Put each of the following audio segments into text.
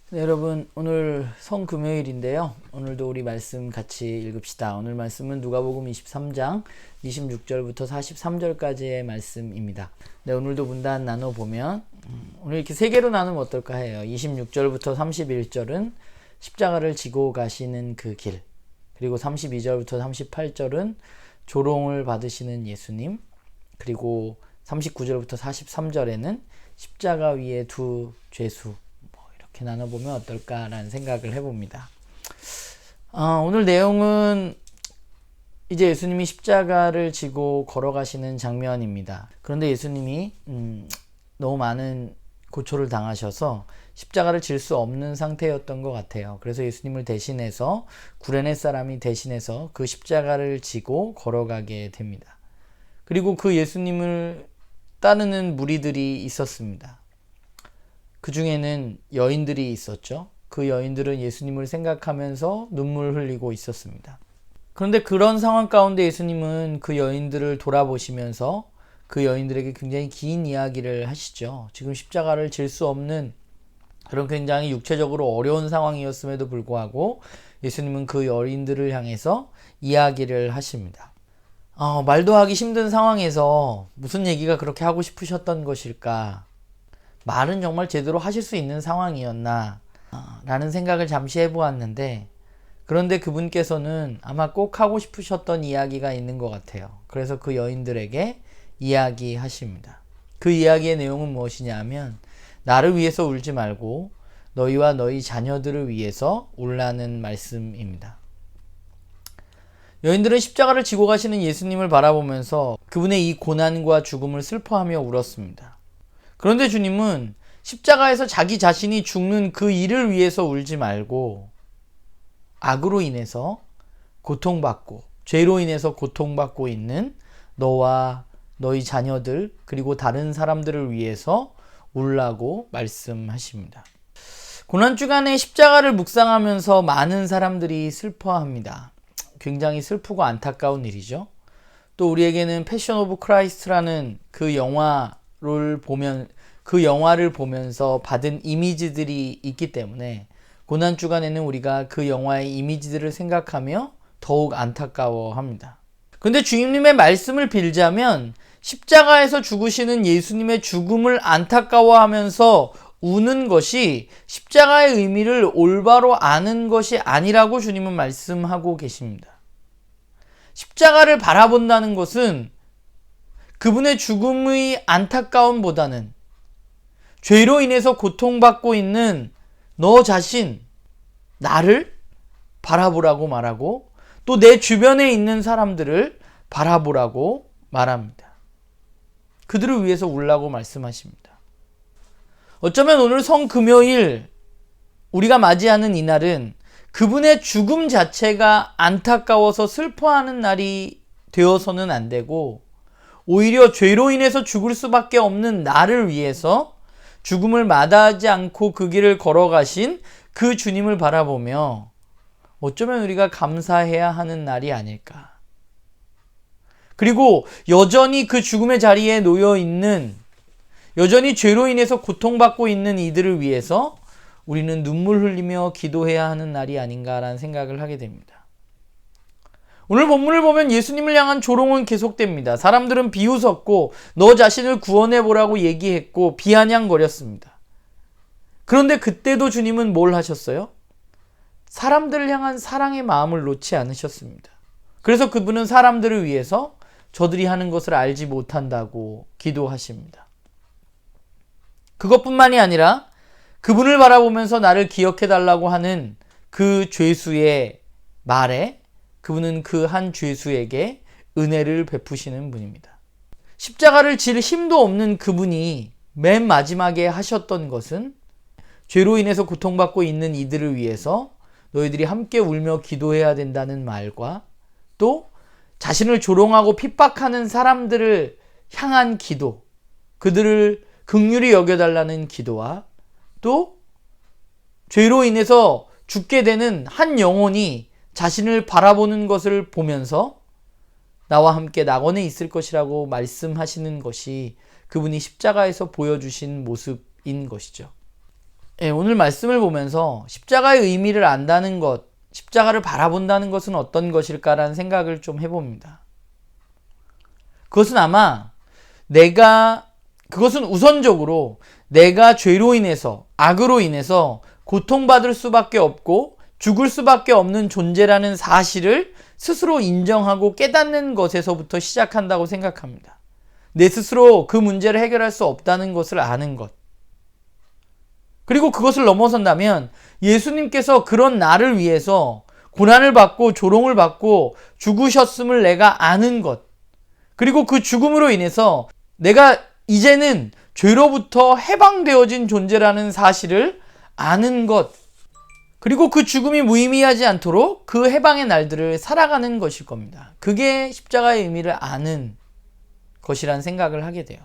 네, 여러분, 오늘 성금요일인데요. 오늘도 우리 말씀 같이 읽읍시다. 오늘 말씀은 누가복음 23장 26절부터 43절까지의 말씀입니다. 네, 오늘도 문단 나눠보면 오늘 이렇게 세 개로 나누면 어떨까 해요. 26절부터 31절은 십자가를 지고 가시는 그 길, 그리고 32절부터 38절은 조롱을 받으시는 예수님, 그리고 39절부터 43절에는 십자가 위에 두 죄수, 이렇게 나눠보면 어떨까라는 생각을 해봅니다. 오늘 내용은 이제 예수님이 십자가를 지고 걸어가시는 장면입니다. 그런데 예수님이 너무 많은 고초를 당하셔서 십자가를 질 수 없는 상태였던 것 같아요. 그래서 예수님을 대신해서 구레네 사람이 대신해서 그 십자가를 지고 걸어가게 됩니다. 그리고 그 예수님을 따르는 무리들이 있었습니다. 그 중에는 여인들이 있었죠. 그 여인들은 예수님을 생각하면서 눈물 흘리고 있었습니다. 그런데 그런 상황 가운데 예수님은 그 여인들을 돌아보시면서 그 여인들에게 굉장히 긴 이야기를 하시죠. 지금 십자가를 질 수 없는 그런 굉장히 육체적으로 어려운 상황이었음에도 불구하고 예수님은 그 여인들을 향해서 이야기를 하십니다. 말도 하기 힘든 상황에서 무슨 얘기가 그렇게 하고 싶으셨던 것일까? 말은 정말 제대로 하실 수 있는 상황이었나? 라는 생각을 잠시 해보았는데, 그런데 그분께서는 아마 꼭 하고 싶으셨던 이야기가 있는 것 같아요. 그래서 그 여인들에게 이야기하십니다. 그 이야기의 내용은 무엇이냐 하면, 나를 위해서 울지 말고 너희와 너희 자녀들을 위해서 울라는 말씀입니다. 여인들은 십자가를 지고 가시는 예수님을 바라보면서 그분의 이 고난과 죽음을 슬퍼하며 울었습니다. 그런데 주님은 십자가에서 자기 자신이 죽는 그 일을 위해서 울지 말고 악으로 인해서 고통받고 죄로 인해서 고통받고 있는 너와 너희 자녀들 그리고 다른 사람들을 위해서 울라고 말씀하십니다. 고난주간에 십자가를 묵상하면서 많은 사람들이 슬퍼합니다. 굉장히 슬프고 안타까운 일이죠. 또 우리에게는 패션 오브 크라이스트라는 그 영화를 보면서 받은 이미지들이 있기 때문에 고난주간에는 우리가 그 영화의 이미지들을 생각하며 더욱 안타까워합니다. 근데 주님의 말씀을 빌자면 십자가에서 죽으시는 예수님의 죽음을 안타까워하면서 우는 것이 십자가의 의미를 올바로 아는 것이 아니라고 주님은 말씀하고 계십니다. 십자가를 바라본다는 것은 그분의 죽음의 안타까움보다는 죄로 인해서 고통받고 있는 너 자신, 나를 바라보라고 말하고 또 내 주변에 있는 사람들을 바라보라고 말합니다. 그들을 위해서 울라고 말씀하십니다. 어쩌면 오늘 성금요일 우리가 맞이하는 이 날은 그분의 죽음 자체가 안타까워서 슬퍼하는 날이 되어서는 안 되고, 오히려 죄로 인해서 죽을 수밖에 없는 나를 위해서 죽음을 마다하지 않고 그 길을 걸어가신 그 주님을 바라보며 어쩌면 우리가 감사해야 하는 날이 아닐까. 그리고 여전히 그 죽음의 자리에 놓여 있는, 여전히 죄로 인해서 고통받고 있는 이들을 위해서 우리는 눈물 흘리며 기도해야 하는 날이 아닌가라는 생각을 하게 됩니다. 오늘 본문을 보면 예수님을 향한 조롱은 계속됩니다. 사람들은 비웃었고 너 자신을 구원해보라고 얘기했고 비아냥거렸습니다. 그런데 그때도 주님은 뭘 하셨어요? 사람들을 향한 사랑의 마음을 놓지 않으셨습니다. 그래서 그분은 사람들을 위해서 저들이 하는 것을 알지 못한다고 기도하십니다. 그것뿐만이 아니라 그분을 바라보면서 나를 기억해달라고 하는 그 죄수의 말에 그분은 그 한 죄수에게 은혜를 베푸시는 분입니다. 십자가를 질 힘도 없는 그분이 맨 마지막에 하셨던 것은 죄로 인해서 고통받고 있는 이들을 위해서 너희들이 함께 울며 기도해야 된다는 말과, 또 자신을 조롱하고 핍박하는 사람들을 향한 기도, 그들을 긍휼히 여겨달라는 기도와, 또 죄로 인해서 죽게 되는 한 영혼이 자신을 바라보는 것을 보면서 나와 함께 낙원에 있을 것이라고 말씀하시는 것이 그분이 십자가에서 보여주신 모습인 것이죠. 오늘 말씀을 보면서 십자가의 의미를 안다는 것, 십자가를 바라본다는 것은 어떤 것일까라는 생각을 좀 해봅니다. 그것은 아마 그것은 우선적으로 내가 죄로 인해서, 악으로 인해서 고통받을 수밖에 없고 죽을 수밖에 없는 존재라는 사실을 스스로 인정하고 깨닫는 것에서부터 시작한다고 생각합니다. 내 스스로 그 문제를 해결할 수 없다는 것을 아는 것. 그리고 그것을 넘어선다면 예수님께서 그런 나를 위해서 고난을 받고 조롱을 받고 죽으셨음을 내가 아는 것. 그리고 그 죽음으로 인해서 내가 이제는 죄로부터 해방되어진 존재라는 사실을 아는 것. 그리고 그 죽음이 무의미하지 않도록 그 해방의 날들을 살아가는 것일 겁니다. 그게 십자가의 의미를 아는 것이란 생각을 하게 돼요.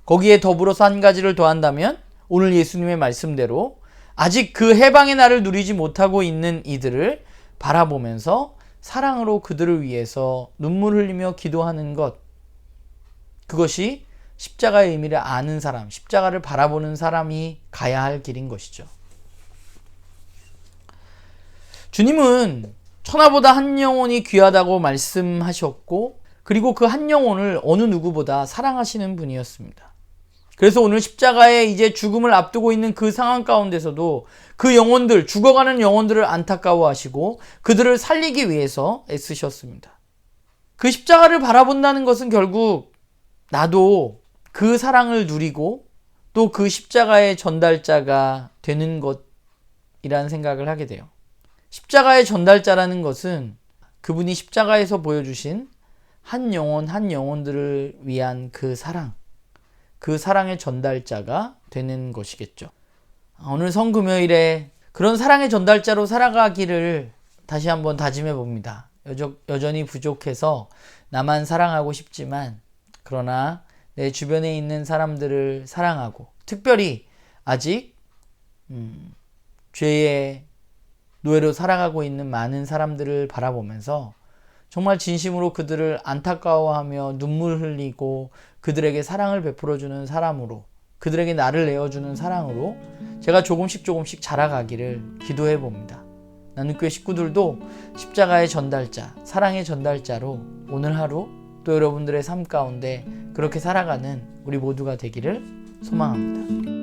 거기에 더불어서 한 가지를 더한다면 오늘 예수님의 말씀대로 아직 그 해방의 날을 누리지 못하고 있는 이들을 바라보면서 사랑으로 그들을 위해서 눈물 흘리며 기도하는 것. 그것이 십자가의 의미를 아는 사람, 십자가를 바라보는 사람이 가야 할 길인 것이죠. 주님은 천하보다 한 영혼이 귀하다고 말씀하셨고, 그리고 그 한 영혼을 어느 누구보다 사랑하시는 분이었습니다. 그래서 오늘 십자가에 이제 죽음을 앞두고 있는 그 상황 가운데서도 그 영혼들, 죽어가는 영혼들을 안타까워하시고 그들을 살리기 위해서 애쓰셨습니다. 그 십자가를 바라본다는 것은 결국 나도 그 사랑을 누리고 또 그 십자가의 전달자가 되는 것이라는 생각을 하게 돼요. 십자가의 전달자라는 것은 그분이 십자가에서 보여주신 한 영혼 한 영혼들을 위한 그 사랑, 그 사랑의 전달자가 되는 것이겠죠. 오늘 성금요일에 그런 사랑의 전달자로 살아가기를 다시 한번 다짐해 봅니다. 여전히 부족해서 나만 사랑하고 싶지만, 그러나 내 주변에 있는 사람들을 사랑하고, 특별히 아직 죄의 노예로 살아가고 있는 많은 사람들을 바라보면서 정말 진심으로 그들을 안타까워하며 눈물 흘리고 그들에게 사랑을 베풀어주는 사람으로, 그들에게 나를 내어주는 사랑으로 제가 조금씩 자라가기를 기도해 봅니다. 나눔교회 식구들도 십자가의 전달자, 사랑의 전달자로 오늘 하루 또 여러분들의 삶 가운데 그렇게 살아가는 우리 모두가 되기를 소망합니다.